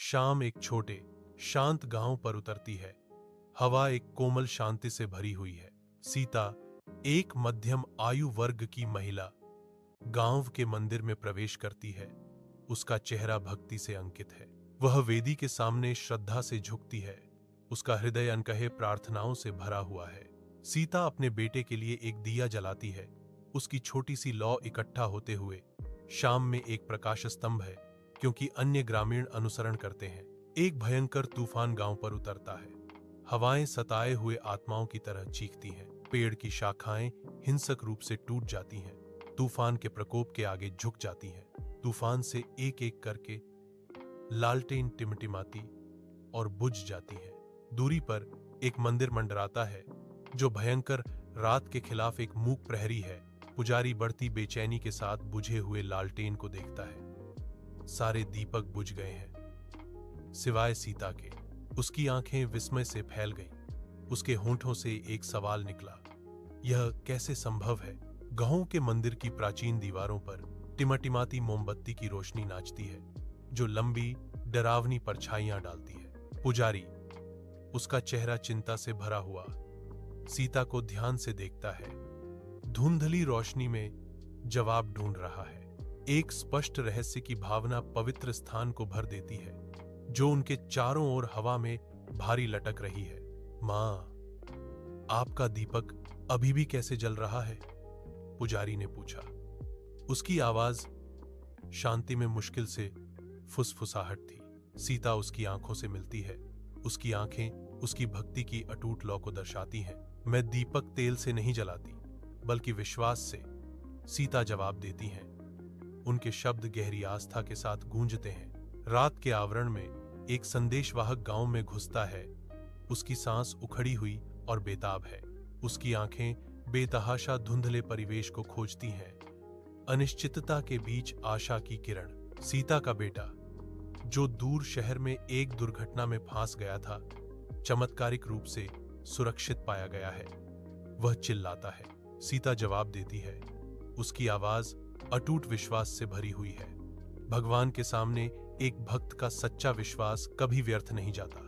शाम एक छोटे शांत गांव पर उतरती है। हवा एक कोमल शांति से भरी हुई है। सीता, एक मध्यम आयु वर्ग की महिला, गांव के मंदिर में प्रवेश करती है। उसका चेहरा भक्ति से अंकित है। वह वेदी के सामने श्रद्धा से झुकती है। उसका हृदय अनकहे प्रार्थनाओं से भरा हुआ है। सीता अपने बेटे के लिए एक दिया जलाती है। उसकी छोटी सी लौ इकट्ठा होते हुए शाम में एक प्रकाश स्तंभ है, क्योंकि अन्य ग्रामीण अनुसरण करते हैं। एक भयंकर तूफान गांव पर उतरता है। हवाएं सताए हुए आत्माओं की तरह चीखती हैं। पेड़ की शाखाएं हिंसक रूप से टूट जाती हैं। तूफान के प्रकोप के आगे झुक जाती हैं। तूफान से एक एक करके लालटेन टिमटिमाती और बुझ जाती है। दूरी पर एक मंदिर मंडराता है, जो भयंकर रात के खिलाफ एक मूक प्रहरी है। पुजारी बढ़ती बेचैनी के साथ बुझे हुए लालटेन को देखता है। सारे दीपक बुझ गए हैं, सिवाय सीता के। उसकी आंखें विस्मय से फैल गईं। उसके होंठों से एक सवाल निकला, यह कैसे संभव है? गांव के मंदिर की प्राचीन दीवारों पर टिमटिमाती मोमबत्ती की रोशनी नाचती है, जो लंबी डरावनी परछाइयां डालती है। पुजारी, उसका चेहरा चिंता से भरा हुआ, सीता को ध्यान से देखता है। धुंधली रोशनी में जवाब ढूंढ रहा है। एक स्पष्ट रहस्य की भावना पवित्र स्थान को भर देती है, जो उनके चारों ओर हवा में भारी लटक रही है। मां, आपका दीपक अभी भी कैसे जल रहा है? पुजारी ने पूछा। उसकी आवाज शांति में मुश्किल से फुसफुसाहट थी। सीता उसकी आंखों से मिलती है। उसकी आंखें उसकी भक्ति की अटूट लौ को दर्शाती हैं। मैं दीपक तेल से नहीं जलाती, बल्कि विश्वास से, सीता जवाब देती हैं। उनके शब्द गहरी आस्था के साथ गूंजते हैं। रात के आवरण में एक संदेशवाहक गांव में घुसता है। उसकी सांस उखड़ी हुई और बेताब है। उसकी आंखें बेतहाशा धुंधले परिवेश को खोजती हैं। अनिश्चितता के बीच आशा की किरण। सीता का बेटा, जो दूर शहर में एक दुर्घटना में फंस गया था, चमत्कारिक रूप से सुरक्षित पाया गया है। वह चिल्लाता है। सीता जवाब देती है। उसकी आवाज अटूट विश्वास से भरी हुई है। भगवान के सामने एक भक्त का सच्चा विश्वास कभी व्यर्थ नहीं जाता।